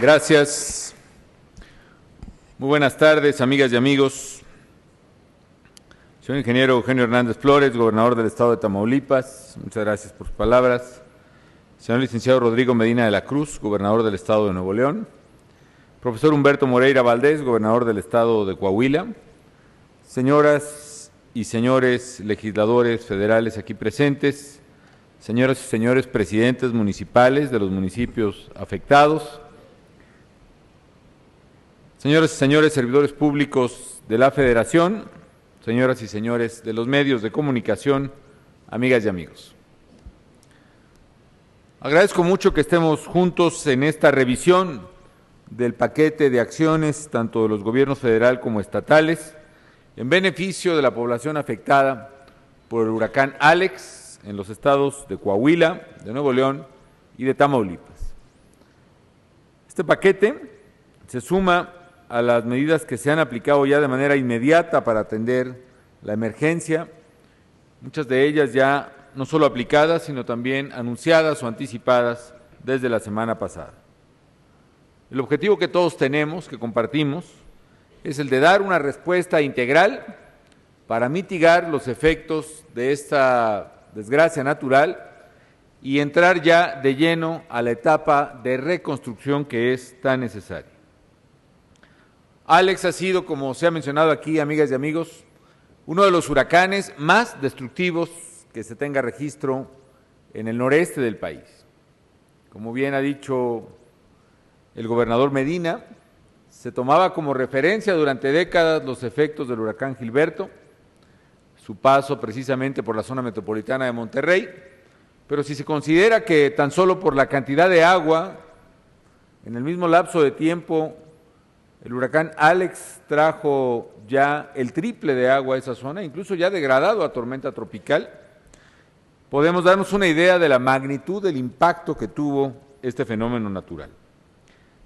Gracias. Muy buenas tardes, amigas y amigos. Señor ingeniero Eugenio Hernández Flores, gobernador del estado de Tamaulipas, muchas gracias por sus palabras. Señor licenciado Rodrigo Medina de la Cruz, gobernador del estado de Nuevo León. Profesor Humberto Moreira Valdés, gobernador del estado de Coahuila. Señoras y señores legisladores federales aquí presentes, señoras y señores presidentes municipales de los municipios afectados, señoras y señores servidores públicos de la Federación, señoras y señores de los medios de comunicación, amigas y amigos. Agradezco mucho que estemos juntos en esta revisión del paquete de acciones, tanto de los gobiernos federal como estatales, en beneficio de la población afectada por el huracán Alex en los estados de Coahuila, de Nuevo León y de Tamaulipas. Este paquete se suma a las medidas que se han aplicado ya de manera inmediata para atender la emergencia, muchas de ellas ya no solo aplicadas, sino también anunciadas o anticipadas desde la semana pasada. El objetivo que todos tenemos, que compartimos, es el de dar una respuesta integral para mitigar los efectos de esta desgracia natural y entrar ya de lleno a la etapa de reconstrucción que es tan necesaria. Alex ha sido, como se ha mencionado aquí, amigas y amigos, uno de los huracanes más destructivos que se tenga registro en el noreste del país. Como bien ha dicho el gobernador Medina, se tomaba como referencia durante décadas los efectos del huracán Gilberto, su paso precisamente por la zona metropolitana de Monterrey, pero si se considera que tan solo por la cantidad de agua, en el mismo lapso de tiempo, el huracán Alex trajo ya el triple de agua a esa zona, incluso ya degradado a tormenta tropical, podemos darnos una idea de la magnitud del impacto que tuvo este fenómeno natural.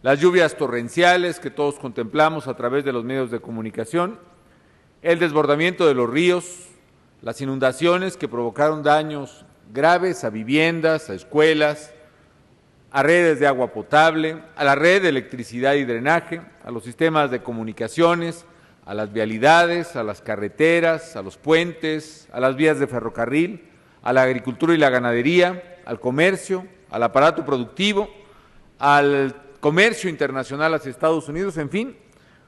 Las lluvias torrenciales que todos contemplamos a través de los medios de comunicación, el desbordamiento de los ríos, las inundaciones que provocaron daños graves a viviendas, a escuelas, a redes de agua potable, a la red de electricidad y drenaje, a los sistemas de comunicaciones, a las vialidades, a las carreteras, a los puentes, a las vías de ferrocarril, a la agricultura y la ganadería, al comercio, al aparato productivo, al comercio internacional hacia Estados Unidos, en fin,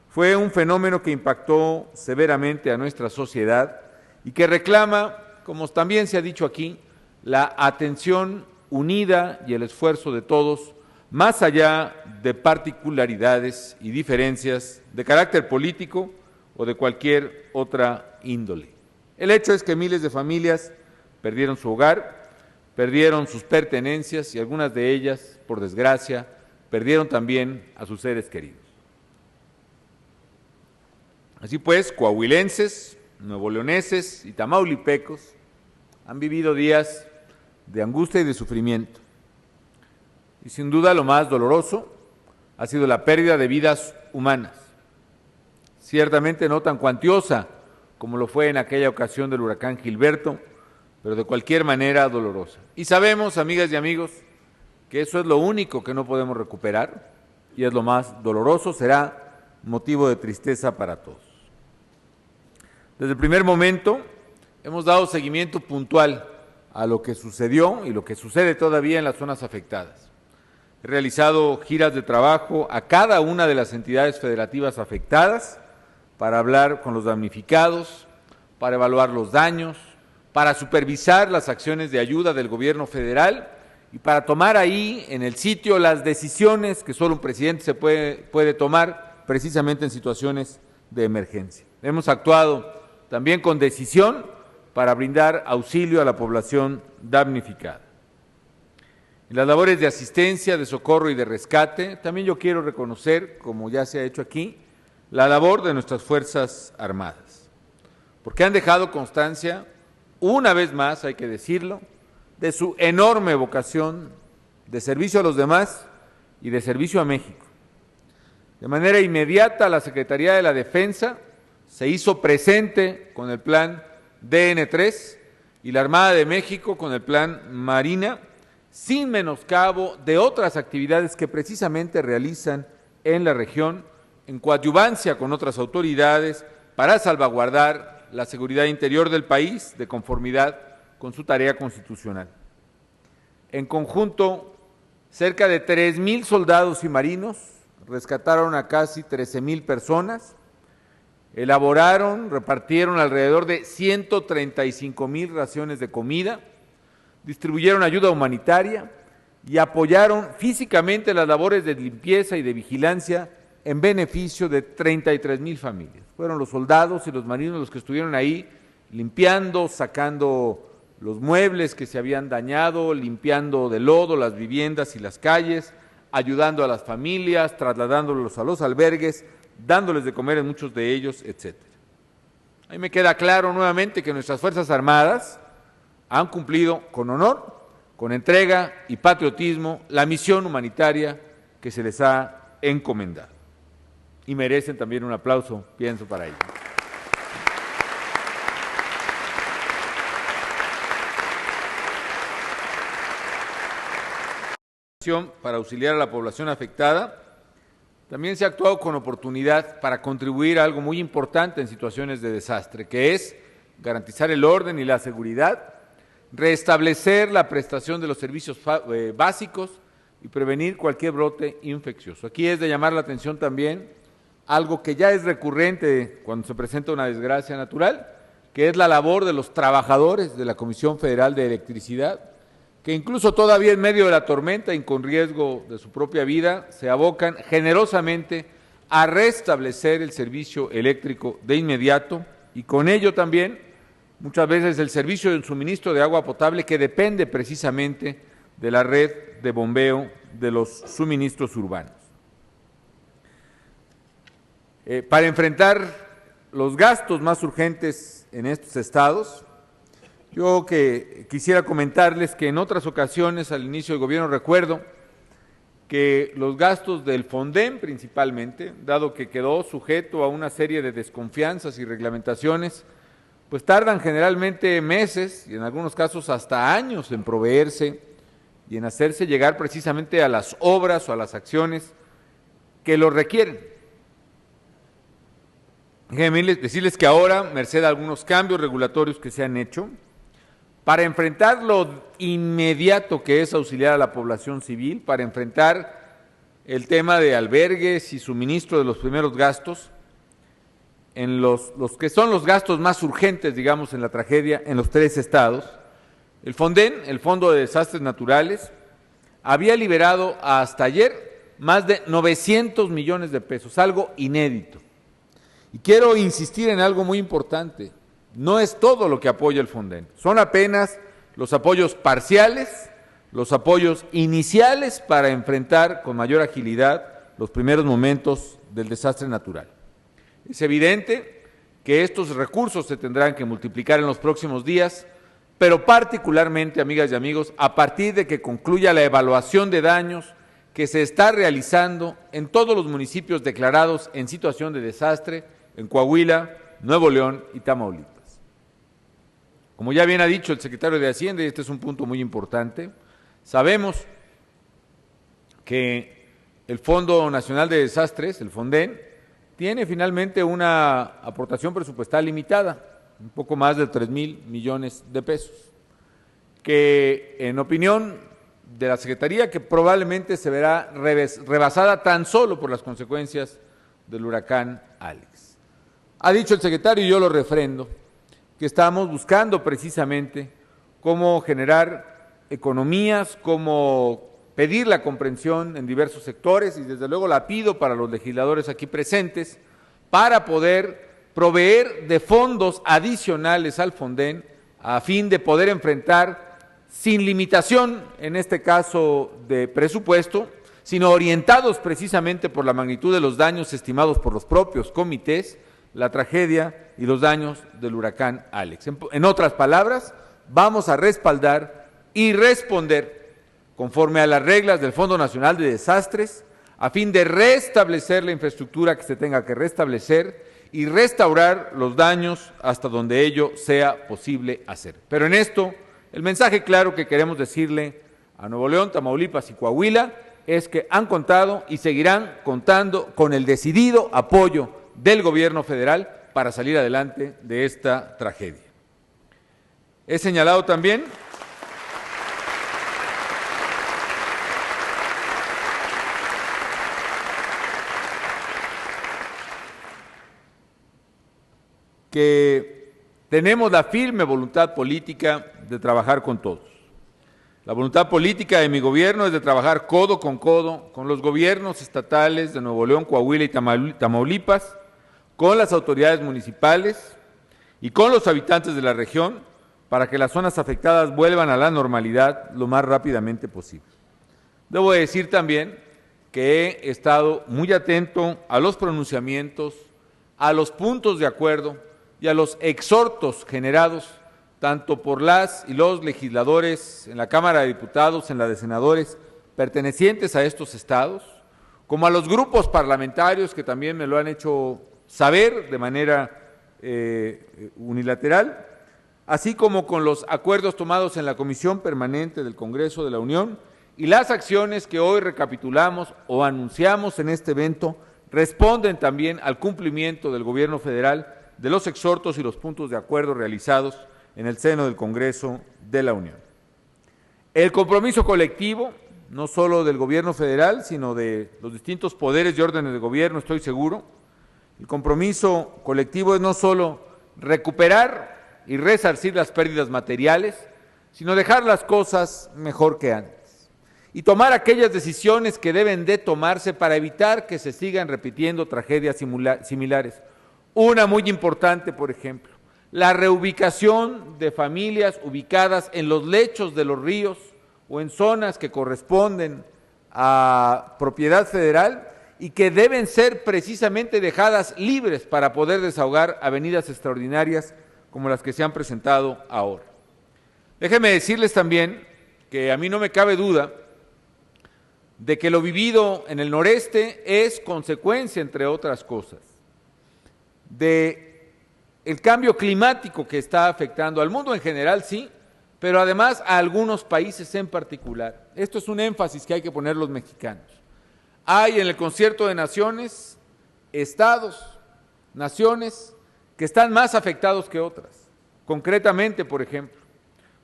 fue un fenómeno que impactó severamente a nuestra sociedad y que reclama, como también se ha dicho aquí, la atención unida y el esfuerzo de todos, más allá de particularidades y diferencias de carácter político o de cualquier otra índole. El hecho es que miles de familias perdieron su hogar, perdieron sus pertenencias y algunas de ellas, por desgracia, perdieron también a sus seres queridos. Así pues, coahuilenses, nuevoleoneses y tamaulipecos han vivido días de angustia y de sufrimiento. Y sin duda lo más doloroso ha sido la pérdida de vidas humanas, ciertamente no tan cuantiosa como lo fue en aquella ocasión del huracán Gilberto, pero de cualquier manera dolorosa. Y sabemos, amigas y amigos, que eso es lo único que no podemos recuperar y es lo más doloroso, será motivo de tristeza para todos. Desde el primer momento hemos dado seguimiento puntual a lo que sucedió y lo que sucede todavía en las zonas afectadas. He realizado giras de trabajo a cada una de las entidades federativas afectadas para hablar con los damnificados, para evaluar los daños, para supervisar las acciones de ayuda del gobierno federal y para tomar ahí en el sitio las decisiones que solo un presidente se puede tomar precisamente en situaciones de emergencia. Hemos actuado también con decisión para brindar auxilio a la población damnificada. En las labores de asistencia, de socorro y de rescate, también yo quiero reconocer, como ya se ha hecho aquí, la labor de nuestras Fuerzas Armadas, porque han dejado constancia, una vez más hay que decirlo, de su enorme vocación de servicio a los demás y de servicio a México. De manera inmediata, la Secretaría de la Defensa se hizo presente con el plan DN3 y la Armada de México con el plan Marina sin menoscabo de otras actividades que precisamente realizan en la región, en coadyuvancia con otras autoridades, para salvaguardar la seguridad interior del país de conformidad con su tarea constitucional. En conjunto, cerca de 3,000 soldados y marinos rescataron a casi 13,000 personas, elaboraron, repartieron alrededor de 135,000 raciones de comida, distribuyeron ayuda humanitaria y apoyaron físicamente las labores de limpieza y de vigilancia en beneficio de 33,000 familias. Fueron los soldados y los marinos los que estuvieron ahí limpiando, sacando los muebles que se habían dañado, limpiando de lodo las viviendas y las calles, ayudando a las familias, trasladándolos a los albergues, dándoles de comer en muchos de ellos, etc. Ahí me queda claro nuevamente que nuestras Fuerzas Armadas han cumplido con honor, con entrega y patriotismo la misión humanitaria que se les ha encomendado. Y merecen también un aplauso, pienso, para ellos. Para auxiliar a la población afectada, también se ha actuado con oportunidad para contribuir a algo muy importante en situaciones de desastre, que es garantizar el orden y la seguridad, restablecer la prestación de los servicios básicos y prevenir cualquier brote infeccioso. Aquí es de llamar la atención también algo que ya es recurrente cuando se presenta una desgracia natural, que es la labor de los trabajadores de la Comisión Federal de Electricidad, que incluso todavía en medio de la tormenta y con riesgo de su propia vida, se abocan generosamente a restablecer el servicio eléctrico de inmediato y con ello también muchas veces el servicio de suministro de agua potable que depende precisamente de la red de bombeo de los suministros urbanos. Para enfrentar los gastos más urgentes en estos estados, yo quisiera comentarles que en otras ocasiones al inicio del gobierno recuerdo que los gastos del Fonden principalmente, dado que quedó sujeto a una serie de desconfianzas y reglamentaciones, pues tardan generalmente meses y en algunos casos hasta años en proveerse y en hacerse llegar precisamente a las obras o a las acciones que lo requieren. Déjenme decirles que ahora, merced a algunos cambios regulatorios que se han hecho, para enfrentar lo inmediato que es auxiliar a la población civil, para enfrentar el tema de albergues y suministro de los primeros gastos, en los que son los gastos más urgentes, digamos, en la tragedia, en los 3 estados, el Fonden, el Fondo de Desastres Naturales, había liberado hasta ayer más de 900 millones de pesos, algo inédito. Y quiero insistir en algo muy importante. No es todo lo que apoya el Fonden, son apenas los apoyos parciales, los apoyos iniciales para enfrentar con mayor agilidad los primeros momentos del desastre natural. Es evidente que estos recursos se tendrán que multiplicar en los próximos días, pero particularmente, amigas y amigos, a partir de que concluya la evaluación de daños que se está realizando en todos los municipios declarados en situación de desastre, en Coahuila, Nuevo León y Tamaulipas. Como ya bien ha dicho el secretario de Hacienda, y este es un punto muy importante, sabemos que el Fondo Nacional de Desastres, el Fonden, tiene finalmente una aportación presupuestal limitada, un poco más de 3,000 millones de pesos, que en opinión de la Secretaría, que probablemente se verá rebasada tan solo por las consecuencias del huracán Alex. Ha dicho el secretario, y yo lo refrendo, que estamos buscando precisamente cómo generar economías, cómo pedir la comprensión en diversos sectores, y desde luego la pido para los legisladores aquí presentes, para poder proveer de fondos adicionales al Fonden a fin de poder enfrentar sin limitación, en este caso de presupuesto, sino orientados precisamente por la magnitud de los daños estimados por los propios comités, la tragedia y los daños del huracán Alex. En otras palabras, vamos a respaldar y responder conforme a las reglas del Fondo Nacional de Desastres, a fin de restablecer la infraestructura que se tenga que restablecer y restaurar los daños hasta donde ello sea posible hacer. Pero en esto, el mensaje claro que queremos decirle a Nuevo León, Tamaulipas y Coahuila es que han contado y seguirán contando con el decidido apoyo del gobierno federal para salir adelante de esta tragedia. He señalado también que tenemos la firme voluntad política de trabajar con todos. La voluntad política de mi gobierno es de trabajar codo con los gobiernos estatales de Nuevo León, Coahuila y Tamaulipas, con las autoridades municipales y con los habitantes de la región para que las zonas afectadas vuelvan a la normalidad lo más rápidamente posible. Debo decir también que he estado muy atento a los pronunciamientos, a los puntos de acuerdo y a los exhortos generados tanto por las y los legisladores en la Cámara de Diputados, en la de Senadores, pertenecientes a estos estados, como a los grupos parlamentarios que también me lo han hecho saber de manera unilateral, así como con los acuerdos tomados en la Comisión Permanente del Congreso de la Unión y las acciones que hoy recapitulamos o anunciamos en este evento responden también al cumplimiento del Gobierno federal de los exhortos y los puntos de acuerdo realizados en el seno del Congreso de la Unión. El compromiso colectivo, no solo del Gobierno federal, sino de los distintos poderes y órdenes de gobierno, estoy seguro, el compromiso colectivo es no solo recuperar y resarcir las pérdidas materiales, sino dejar las cosas mejor que antes y tomar aquellas decisiones que deben de tomarse para evitar que se sigan repitiendo tragedias similares. Una muy importante, por ejemplo, la reubicación de familias ubicadas en los lechos de los ríos o en zonas que corresponden a propiedad federal y que deben ser precisamente dejadas libres para poder desahogar avenidas extraordinarias como las que se han presentado ahora. Déjenme decirles también que a mí no me cabe duda de que lo vivido en el noreste es consecuencia, entre otras cosas, de el cambio climático que está afectando al mundo en general, sí, pero además a algunos países en particular. Esto es un énfasis que hay que poner los mexicanos. Hay en el concierto de naciones, estados, naciones que están más afectados que otras. Concretamente, por ejemplo,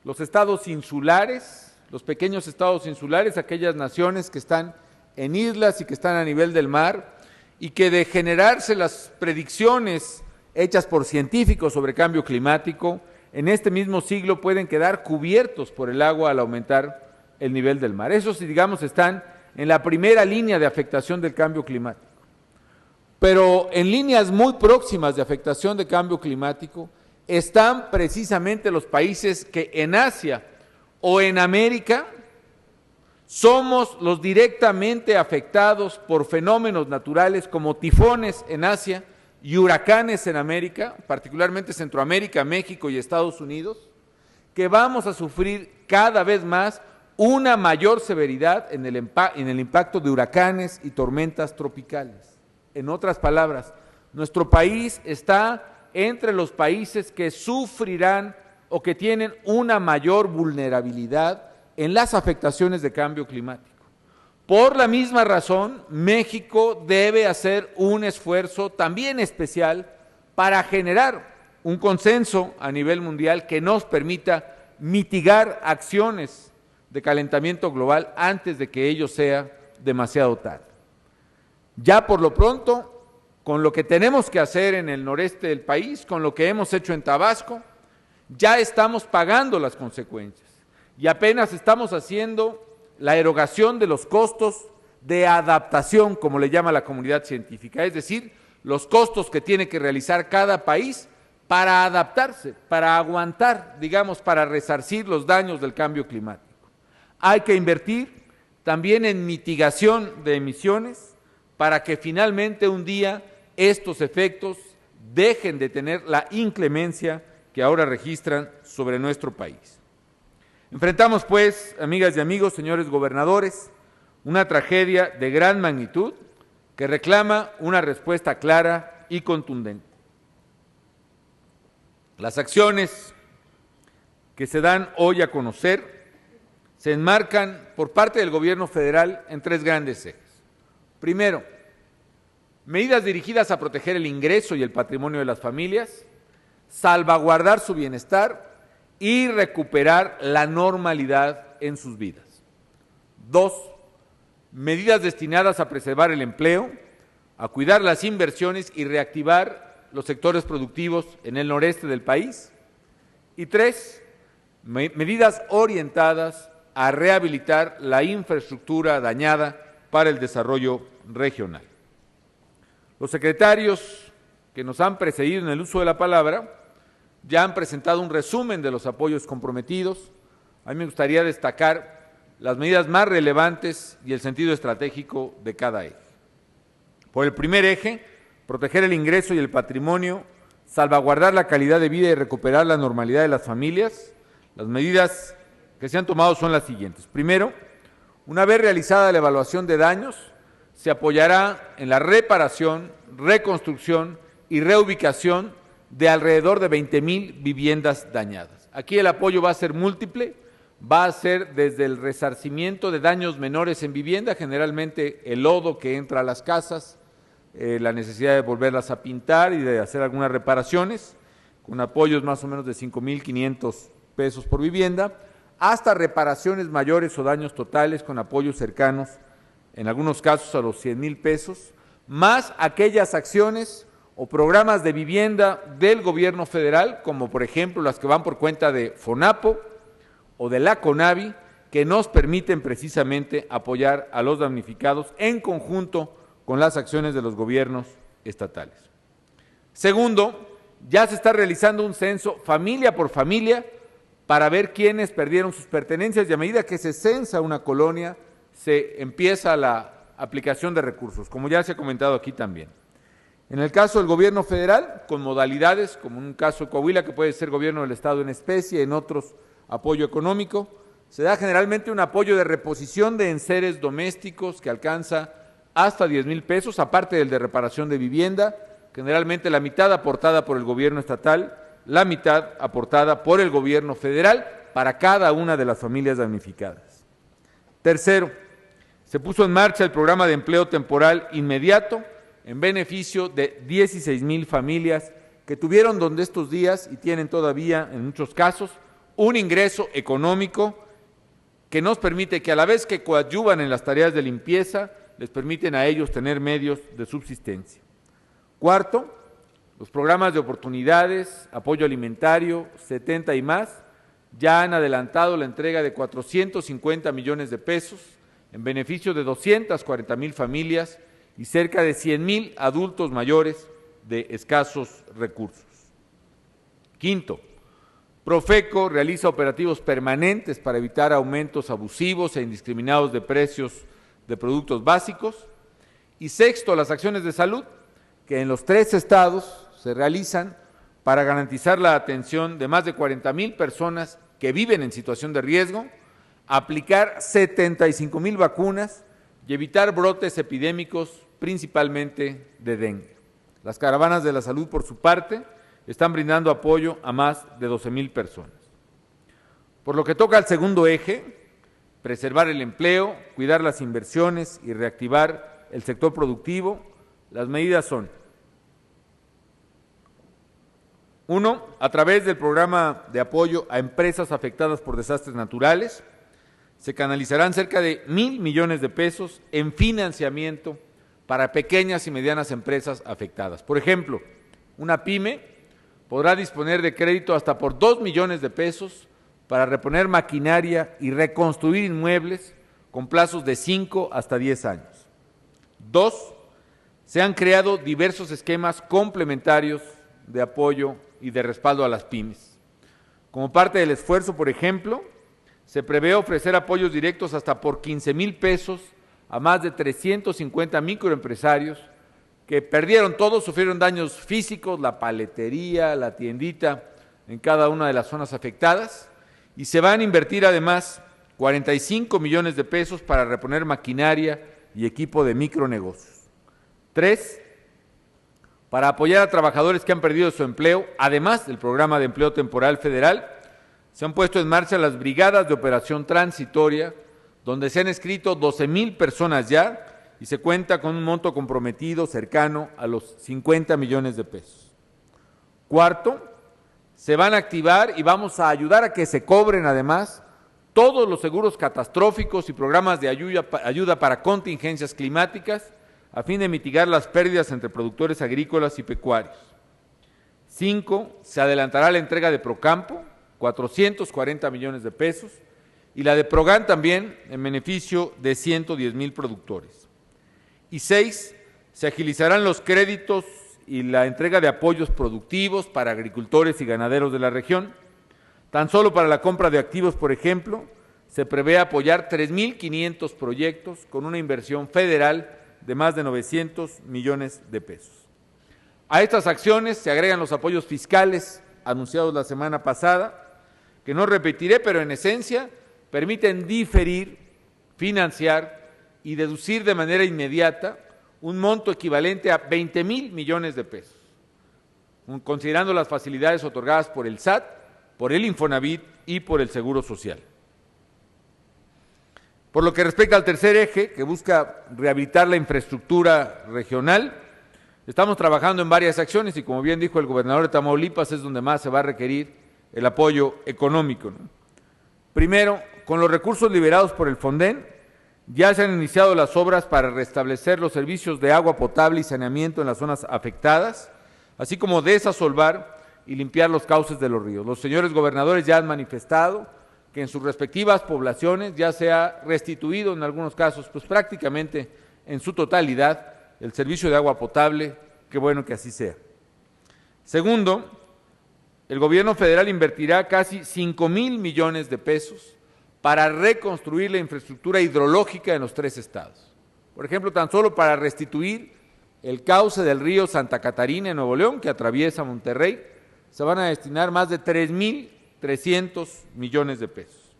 los estados insulares, los pequeños estados insulares, aquellas naciones que están en islas y que están a nivel del mar y que de generarse las predicciones hechas por científicos sobre cambio climático, en este mismo siglo pueden quedar cubiertos por el agua al aumentar el nivel del mar. Esos, digamos, están en la primera línea de afectación del cambio climático. Pero en líneas muy próximas de afectación de cambio climático están precisamente los países que en Asia o en América somos los directamente afectados por fenómenos naturales como tifones en Asia y huracanes en América, particularmente Centroamérica, México y Estados Unidos, que vamos a sufrir cada vez más una mayor severidad en el impacto de huracanes y tormentas tropicales. En otras palabras, nuestro país está entre los países que sufrirán o que tienen una mayor vulnerabilidad en las afectaciones de cambio climático. Por la misma razón, México debe hacer un esfuerzo también especial para generar un consenso a nivel mundial que nos permita mitigar acciones de calentamiento global antes de que ello sea demasiado tarde. Ya por lo pronto, con lo que tenemos que hacer en el noreste del país, con lo que hemos hecho en Tabasco, ya estamos pagando las consecuencias y apenas estamos haciendo la erogación de los costos de adaptación, como le llama la comunidad científica, es decir, los costos que tiene que realizar cada país para adaptarse, para aguantar, digamos, para resarcir los daños del cambio climático. Hay que invertir también en mitigación de emisiones para que finalmente un día estos efectos dejen de tener la inclemencia que ahora registran sobre nuestro país. Enfrentamos, pues, amigas y amigos, señores gobernadores, una tragedia de gran magnitud que reclama una respuesta clara y contundente. Las acciones que se dan hoy a conocer se enmarcan por parte del gobierno federal en tres grandes ejes. Primero, medidas dirigidas a proteger el ingreso y el patrimonio de las familias, salvaguardar su bienestar y recuperar la normalidad en sus vidas. Dos, medidas destinadas a preservar el empleo, a cuidar las inversiones y reactivar los sectores productivos en el noreste del país. Y tres, medidas orientadas a rehabilitar la infraestructura dañada para el desarrollo regional. Los secretarios que nos han precedido en el uso de la palabra ya han presentado un resumen de los apoyos comprometidos. A mí me gustaría destacar las medidas más relevantes y el sentido estratégico de cada eje. Por el primer eje, proteger el ingreso y el patrimonio, salvaguardar la calidad de vida y recuperar la normalidad de las familias. Las medidas que se han tomado son las siguientes. Primero, una vez realizada la evaluación de daños, se apoyará en la reparación, reconstrucción y reubicación de alrededor de 20,000 viviendas dañadas. Aquí el apoyo va a ser múltiple, va a ser desde el resarcimiento de daños menores en vivienda, generalmente el lodo que entra a las casas, la necesidad de volverlas a pintar y de hacer algunas reparaciones, con apoyos más o menos de 5,500 pesos por vivienda, hasta reparaciones mayores o daños totales con apoyos cercanos, en algunos casos a los 100,000 pesos, más aquellas acciones o programas de vivienda del gobierno federal, como por ejemplo las que van por cuenta de FONAPO o de la CONAVI, que nos permiten precisamente apoyar a los damnificados en conjunto con las acciones de los gobiernos estatales. Segundo, ya se está realizando un censo familia por familia para ver quiénes perdieron sus pertenencias y a medida que se censa una colonia, se empieza la aplicación de recursos, como ya se ha comentado aquí también. En el caso del gobierno federal, con modalidades, como en un caso de Coahuila, que puede ser gobierno del Estado en especie, en otros apoyo económico, se da generalmente un apoyo de reposición de enseres domésticos que alcanza hasta 10,000 pesos, aparte del de reparación de vivienda, generalmente la mitad aportada por el gobierno estatal, la mitad aportada por el gobierno federal para cada una de las familias damnificadas. Tercero, se puso en marcha el programa de empleo temporal inmediato en beneficio de 16,000 familias que tuvieron donde estos días y tienen todavía en muchos casos un ingreso económico que nos permite que a la vez que coadyuvan en las tareas de limpieza, les permiten a ellos tener medios de subsistencia. Cuarto, los programas de oportunidades, apoyo alimentario, 70 y más, ya han adelantado la entrega de 450 millones de pesos en beneficio de 240,000 familias y cerca de 100,000 adultos mayores de escasos recursos. Quinto, Profeco realiza operativos permanentes para evitar aumentos abusivos e indiscriminados de precios de productos básicos. Y sexto, las acciones de salud que en los 3 estados se realizan para garantizar la atención de más de 40,000 personas que viven en situación de riesgo, aplicar 75,000 vacunas y evitar brotes epidémicos, principalmente de dengue. Las caravanas de la salud, por su parte, están brindando apoyo a más de 12,000 personas. Por lo que toca al segundo eje, preservar el empleo, cuidar las inversiones y reactivar el sector productivo, las medidas son: 1. A través del programa de apoyo a empresas afectadas por desastres naturales, se canalizarán cerca de 1,000 millones de pesos en financiamiento para pequeñas y medianas empresas afectadas. Por ejemplo, una pyme podrá disponer de crédito hasta por 2 millones de pesos para reponer maquinaria y reconstruir inmuebles con plazos de 5 hasta 10 años. 2. Se han creado diversos esquemas complementarios de apoyo y de respaldo a las pymes. Como parte del esfuerzo, por ejemplo, se prevé ofrecer apoyos directos hasta por 15,000 pesos a más de 350 microempresarios que perdieron todo, sufrieron daños físicos, la paletería, la tiendita, en cada una de las zonas afectadas, y se van a invertir además 45 millones de pesos para reponer maquinaria y equipo de micronegocios. 3. Para apoyar a trabajadores que han perdido su empleo, además del programa de empleo temporal federal, Se han puesto en marcha las brigadas de operación transitoria, donde se han inscrito 12,000 personas ya y se cuenta con un monto comprometido cercano a los 50 millones de pesos. Cuarto, se van a activar y vamos a ayudar a que se cobren además todos los seguros catastróficos y programas de ayuda para contingencias climáticas a fin de mitigar las pérdidas entre productores agrícolas y pecuarios. 5, se adelantará la entrega de Procampo, 440 millones de pesos, y la de Progan también en beneficio de 110,000 productores. Y 6, se agilizarán los créditos y la entrega de apoyos productivos para agricultores y ganaderos de la región. Tan solo para la compra de activos, por ejemplo, se prevé apoyar 3,500 proyectos con una inversión federal de más de 900 millones de pesos. A estas acciones se agregan los apoyos fiscales anunciados la semana pasada, que no repetiré, pero en esencia permiten diferir, financiar y deducir de manera inmediata un monto equivalente a 20,000 millones de pesos, considerando las facilidades otorgadas por el SAT, por el Infonavit y por el Seguro Social. Por lo que respecta al tercer eje, que busca rehabilitar la infraestructura regional, estamos trabajando en varias acciones y, como bien dijo el gobernador de Tamaulipas, es donde más se va a requerir el apoyo económico, ¿no? Primero, con los recursos liberados por el Fonden, ya se han iniciado las obras para restablecer los servicios de agua potable y saneamiento en las zonas afectadas, así como desasolvar y limpiar los cauces de los ríos. Los señores gobernadores ya han manifestado que en sus respectivas poblaciones ya se ha restituido en algunos casos, pues prácticamente en su totalidad, el servicio de agua potable. Qué bueno que así sea. Segundo, el gobierno federal invertirá casi 5,000 millones de pesos para reconstruir la infraestructura hidrológica en los 3 estados. Por ejemplo, tan solo para restituir el cauce del río Santa Catarina en Nuevo León, que atraviesa Monterrey, se van a destinar más de 3,300 millones de pesos.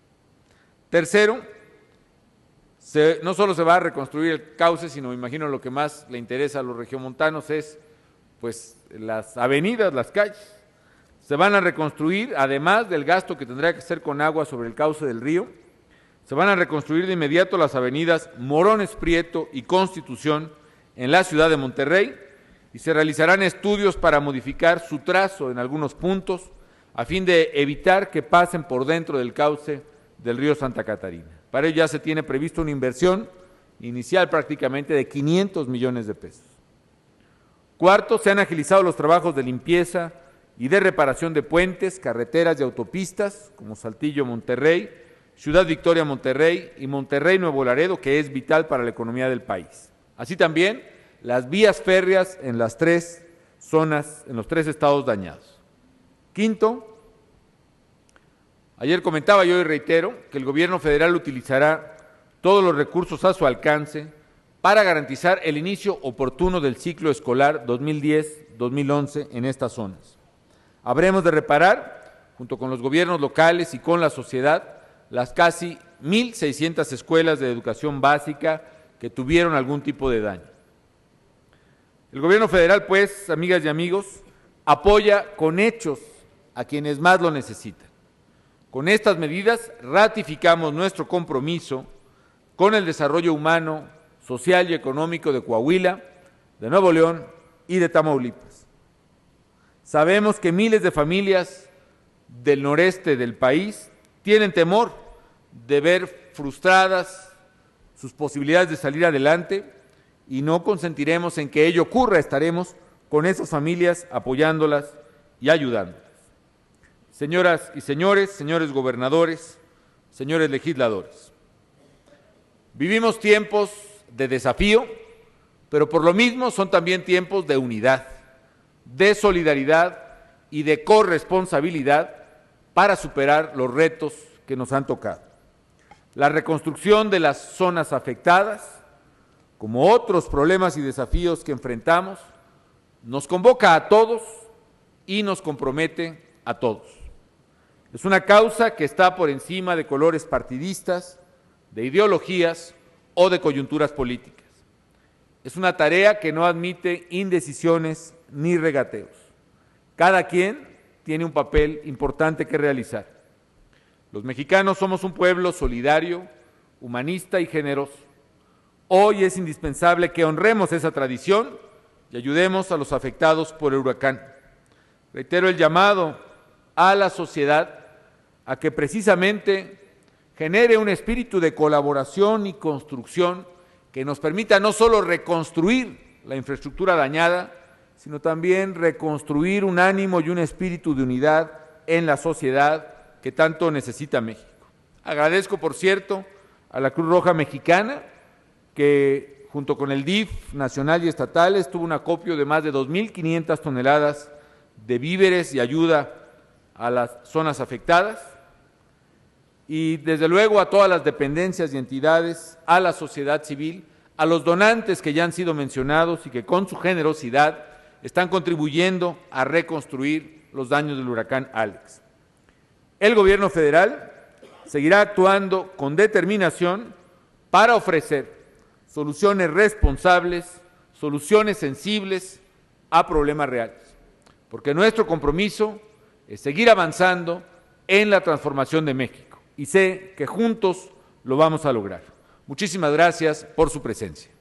Tercero, no solo se va a reconstruir el cauce, sino, me imagino, lo que más le interesa a los regiomontanos es, pues, las avenidas, las calles. Se van a reconstruir, además del gasto que tendrá que hacer con agua sobre el cauce del río, se van a reconstruir de inmediato las avenidas Morones Prieto y Constitución en la ciudad de Monterrey y se realizarán estudios para modificar su trazo en algunos puntos a fin de evitar que pasen por dentro del cauce del río Santa Catarina. Para ello ya se tiene previsto una inversión inicial prácticamente de 500 millones de pesos. Cuarto, se han agilizado los trabajos de limpieza y de reparación de puentes, carreteras y autopistas, como Saltillo-Monterrey, Ciudad Victoria-Monterrey y Monterrey-Nuevo Laredo, que es vital para la economía del país. Así también, las vías férreas en las 3 zonas, en los 3 estados dañados. Quinto, ayer comentaba yo y reitero que el gobierno federal utilizará todos los recursos a su alcance para garantizar el inicio oportuno del ciclo escolar 2010-2011 en estas zonas. Habremos de reparar, junto con los gobiernos locales y con la sociedad, las casi 1,600 escuelas de educación básica que tuvieron algún tipo de daño. El gobierno federal, pues, amigas y amigos, apoya con hechos a quienes más lo necesitan. Con estas medidas ratificamos nuestro compromiso con el desarrollo humano, social y económico de Coahuila, de Nuevo León y de Tamaulipas. Sabemos que miles de familias del noreste del país tienen temor de ver frustradas sus posibilidades de salir adelante y no consentiremos en que ello ocurra. Estaremos con esas familias apoyándolas y ayudándolas. Señoras y señores, señores gobernadores, señores legisladores, vivimos tiempos de desafío, pero por lo mismo son también tiempos de unidad, de solidaridad y de corresponsabilidad para superar los retos que nos han tocado. La reconstrucción de las zonas afectadas, como otros problemas y desafíos que enfrentamos, nos convoca a todos y nos compromete a todos. Es una causa que está por encima de colores partidistas, de ideologías o de coyunturas políticas. Es una tarea que no admite indecisiones ni regateos. Cada quien tiene un papel importante que realizar. Los mexicanos somos un pueblo solidario, humanista y generoso. Hoy es indispensable que honremos esa tradición y ayudemos a los afectados por el huracán. Reitero el llamado a la sociedad a que precisamente genere un espíritu de colaboración y construcción que nos permita no solo reconstruir la infraestructura dañada, sino también reconstruir un ánimo y un espíritu de unidad en la sociedad que tanto necesita México. Agradezco, por cierto, a la Cruz Roja Mexicana, que junto con el DIF nacional y estatales tuvo un acopio de más de 2.500 toneladas de víveres y ayuda a las zonas afectadas, y desde luego a todas las dependencias y entidades, a la sociedad civil, a los donantes que ya han sido mencionados y que con su generosidad están contribuyendo a reconstruir los daños del huracán Alex. El gobierno federal seguirá actuando con determinación para ofrecer soluciones responsables, soluciones sensibles a problemas reales, porque nuestro compromiso es seguir avanzando en la transformación de México y sé que juntos lo vamos a lograr. Muchísimas gracias por su presencia.